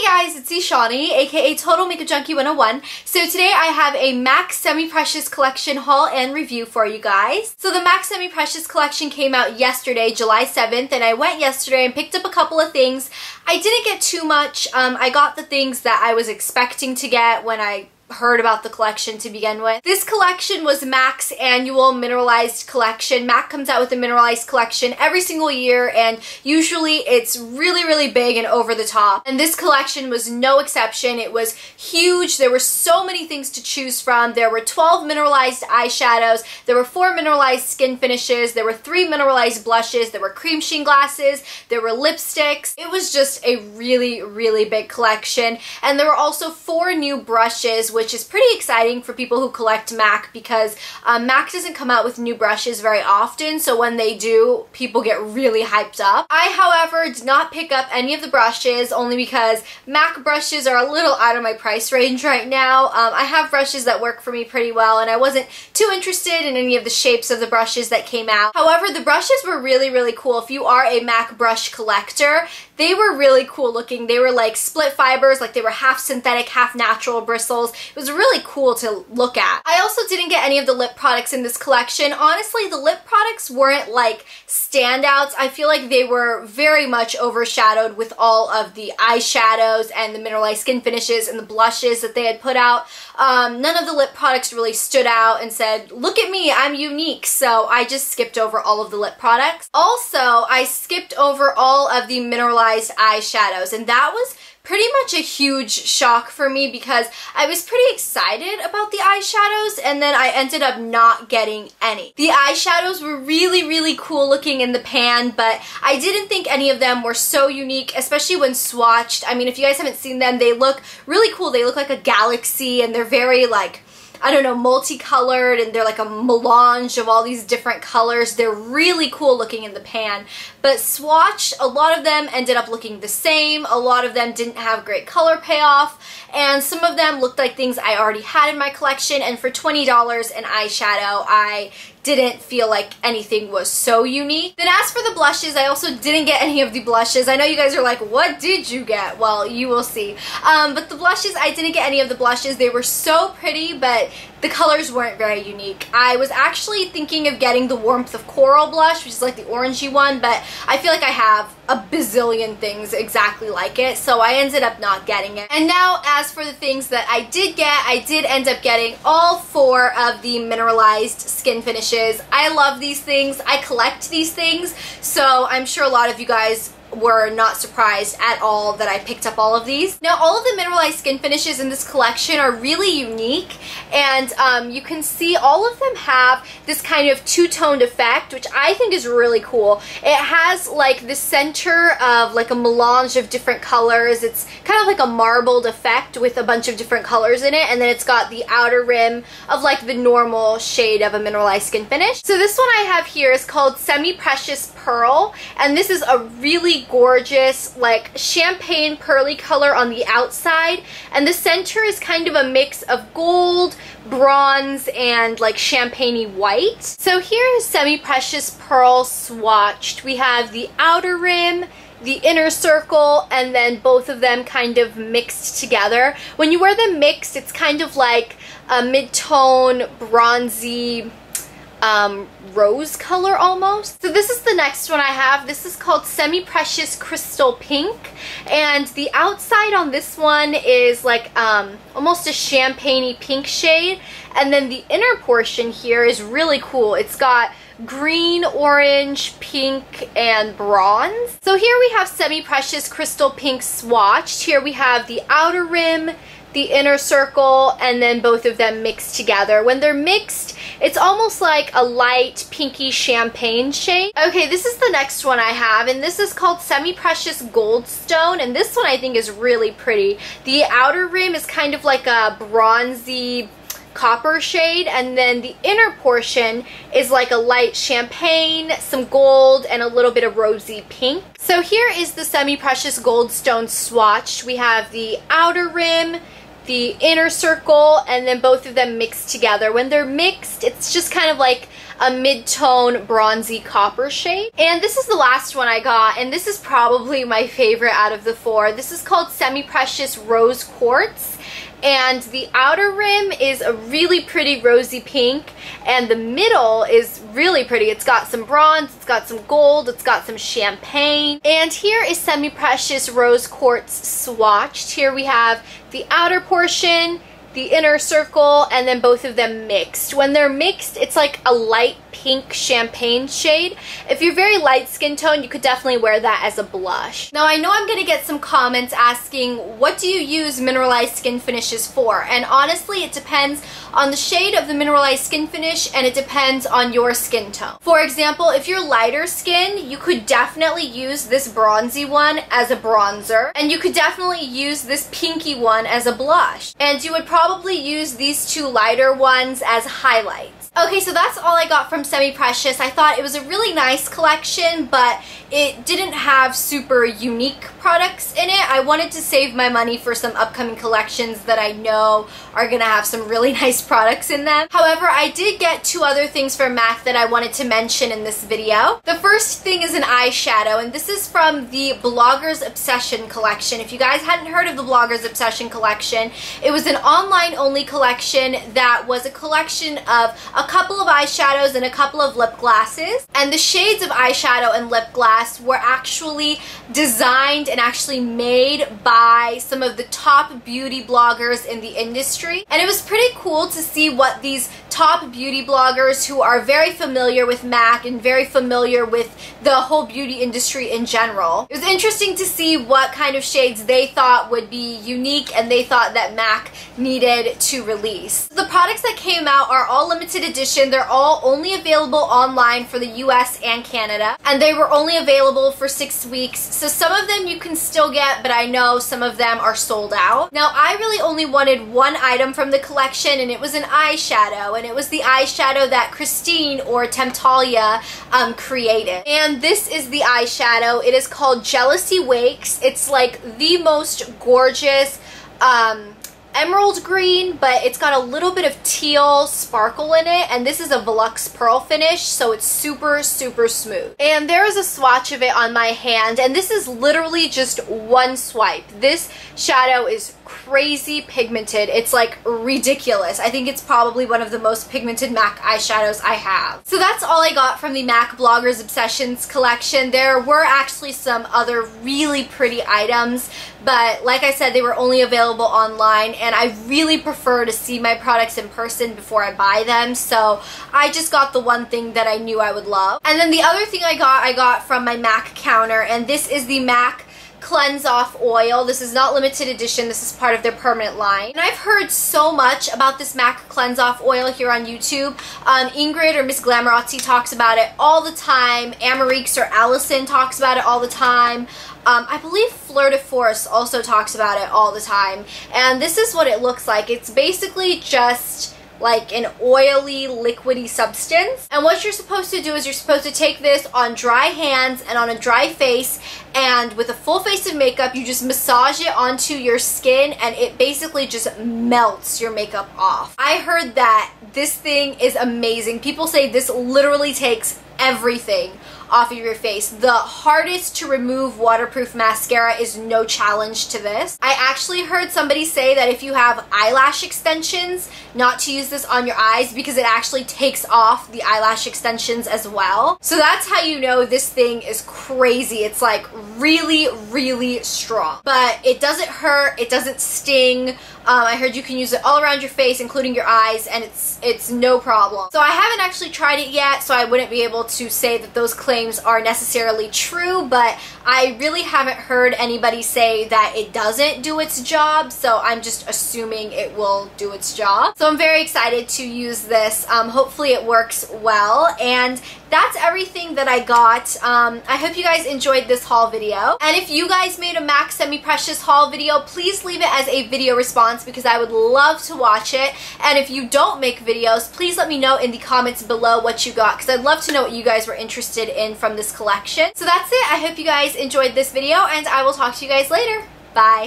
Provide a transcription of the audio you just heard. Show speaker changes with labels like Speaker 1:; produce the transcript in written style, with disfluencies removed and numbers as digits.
Speaker 1: guys, it's Shawnee, aka Total Makeup Junkie 101. So today I have a MAC Semi Precious Collection haul and review for you guys. So the MAC Semi Precious Collection came out yesterday, July 7th, and I went yesterday and picked up a couple of things. I didn't get too much. I got the things that I was expecting to get when I heard about the collection to begin with. This collection was MAC's annual mineralized collection. MAC comes out with a mineralized collection every single year, and usually it's really big and over the top. And this collection was no exception. It was huge. There were so many things to choose from. There were 12 mineralized eyeshadows. There were 4 mineralized skin finishes. There were 3 mineralized blushes. There were cream sheen glasses. There were lipsticks. It was just a really big collection. And there were also 4 new brushes, which is pretty exciting for people who collect MAC because MAC doesn't come out with new brushes very often, so when they do, people get really hyped up. I, however, did not pick up any of the brushes only because MAC brushes are a little out of my price range right now. I have brushes that work for me pretty well, and I wasn't too interested in any of the shapes of the brushes that came out. However, the brushes were really cool. If you are a MAC brush collector, they were really cool looking. They were like split fibers, like they were half synthetic, half natural bristles. It was really cool to look at. I also didn't get any of the lip products in this collection. Honestly, the lip products weren't like standouts. I feel like they were very much overshadowed with all of the eyeshadows and the mineralized skin finishes and the blushes that they had put out. None of the lip products really stood out and said, look at me, I'm unique. So I just skipped over all of the lip products. Also, I skipped over all of the mineralized eyeshadows, and that was pretty much a huge shock for me because I was pretty excited about the eyeshadows, and then I ended up not getting any. The eyeshadows were really cool looking in the pan, but I didn't think any of them were so unique, especially when swatched. I mean, if you guys haven't seen them, they look really cool. They look like a galaxy, and they're very like, I don't know, multicolored, and they're like a melange of all these different colors. They're really cool looking in the pan. But swatched, a lot of them ended up looking the same. A lot of them didn't have great color payoff, and some of them looked like things I already had in my collection, and for $20 an eyeshadow, I didn't feel like anything was so unique. Then as for the blushes, I also didn't get any of the blushes. I know you guys are like, what did you get? Well, you will see. But the blushes, I didn't get any of the blushes. They were so pretty, but the colors weren't very unique. I was actually thinking of getting the Warmth of Coral blush, which is like the orangey one, but I feel like I have a bazillion things exactly like it, so I ended up not getting it. And now as for the things that I did get, I did end up getting all 4 of the mineralized skin finishes. I love these things. I collect these things, so I'm sure a lot of you guys were not surprised at all that I picked up all of these. Now, all of the mineralized skin finishes in this collection are really unique, and you can see all of them have this kind of two-toned effect, which I think is really cool. It has like the center of like a melange of different colors. It's kind of like a marbled effect with a bunch of different colors in it, and then it's got the outer rim of like the normal shade of a mineralized skin finish. So this one I have here is called Semi Precious Pearl, and this is a really gorgeous like champagne pearly color on the outside, and the center is kind of a mix of gold, bronze, and like champagne-y white. So here is Semi Precious Pearl swatched. We have the outer rim, the inner circle, and then both of them kind of mixed together. When you wear them mixed, it's kind of like a mid-tone bronzy rose color almost. So this is the next one I have. This is called Semi Precious Crystal Pink, and the outside on this one is like almost a champagne-y pink shade, and then the inner portion here is really cool. It's got green, orange, pink, and bronze. So here we have Semi Precious Crystal Pink swatched. Here we have the outer rim, the inner circle, and then both of them mixed together. When they're mixed, it's almost like a light pinky champagne shade. Okay, this is the next one I have, and this is called Semi Precious Goldstone, and this one I think is really pretty. The outer rim is kind of like a bronzy copper shade, and then the inner portion is like a light champagne, some gold, and a little bit of rosy pink. So here is the Semi Precious Goldstone swatch. We have the outer rim, the inner circle, and then both of them mixed together. When they're mixed, it's just kind of like a mid-tone bronzy copper shade. And this is the last one I got, and this is probably my favorite out of the four. This is called Semi-Precious Rose Quartz. And the outer rim is a really pretty rosy pink, and the middle is really pretty. It's got some bronze, it's got some gold, it's got some champagne. And here is Semi-Precious Rose Quartz swatched. Here we have the outer portion, the inner circle, and then both of them mixed. When they're mixed, it's like a light pink champagne shade. If you're very light skin tone, you could definitely wear that as a blush. Now I know I'm gonna get some comments asking, what do you use mineralized skin finishes for? And honestly, it depends on the shade of the mineralized skin finish, and it depends on your skin tone. For example, if you're lighter skin, you could definitely use this bronzy one as a bronzer, and you could definitely use this pinky one as a blush. And you would probably use these two lighter ones as highlights. Okay, so that's all I got from Semi-Precious. I thought it was a really nice collection, but it didn't have super unique products in it. I wanted to save my money for some upcoming collections that I know are gonna have some really nice products in them. However, I did get two other things from MAC that I wanted to mention in this video. The first thing is an eyeshadow, and this is from the Blogger's Obsession collection. If you guys hadn't heard of the Blogger's Obsession collection, it was an online-only collection that was a collection of a couple of eyeshadows and a couple of lip glosses. And the shades of eyeshadow and lip gloss were actually designed and actually made by some of the top beauty bloggers in the industry. And it was pretty cool to see what these top beauty bloggers who are very familiar with MAC and very familiar with the whole beauty industry in general. It was interesting to see what kind of shades they thought would be unique and they thought that MAC needed to release. The products that came out are all limited edition. They're all only available online for the US and Canada, and they were only available for 6 weeks. So some of them you can still get, but I know some of them are sold out. Now I really only wanted one item from the collection, and it was an eyeshadow, and it was the eyeshadow that Christine or Temptalia created. And this is the eyeshadow. It is called Jealousy Wakes. It's like the most gorgeous emerald green, but it's got a little bit of teal sparkle in it, and this is a Velux pearl finish, so it's super smooth. And there is a swatch of it on my hand, and this is literally just one swipe. This shadow is crazy pigmented. It's like ridiculous. I think it's probably one of the most pigmented MAC eyeshadows I have. So that's all I got from the MAC Bloggers Obsessions collection. There were actually some other really pretty items, but like I said, they were only available online, and I really prefer to see my products in person before I buy them, so I just got the one thing that I knew I would love. And then the other thing I got from my MAC counter, and this is the MAC Cleanse Off Oil. This is not limited edition. This is part of their permanent line. And I've heard so much about this MAC Cleanse Off Oil here on YouTube. Ingrid or Miss Glamorazzi talks about it all the time. Amarique or Allison talks about it all the time. I believe Fleur de Force also talks about it all the time. And this is what it looks like. It's basically just like an oily, liquidy substance. And what you're supposed to do is you're supposed to take this on dry hands and on a dry face, and with a full face of makeup, you just massage it onto your skin, and it basically just melts your makeup off. I heard that this thing is amazing. People say this literally takes everything off of your face. The hardest to remove waterproof mascara is no challenge to this. I actually heard somebody say that if you have eyelash extensions, not to use this on your eyes because it actually takes off the eyelash extensions as well. So that's how you know this thing is crazy. It's like really strong. But it doesn't hurt, it doesn't sting. I heard you can use it all around your face, including your eyes, and it's no problem. So I haven't actually tried it yet, so I wouldn't be able to say that those claims are necessarily true, but I really haven't heard anybody say that it doesn't do its job, so I'm just assuming it will do its job. So I'm very excited to use this. Hopefully it works well, and that's everything that I got. I hope you guys enjoyed this haul video, and if you guys made a MAC Semi-Precious haul video, please leave it as a video response because I would love to watch it. And if you don't make videos, please let me know in the comments below what you got, because I'd love to know what you guys were interested in from this collection. So that's it. I hope you guys enjoyed this video, and I will talk to you guys later. Bye.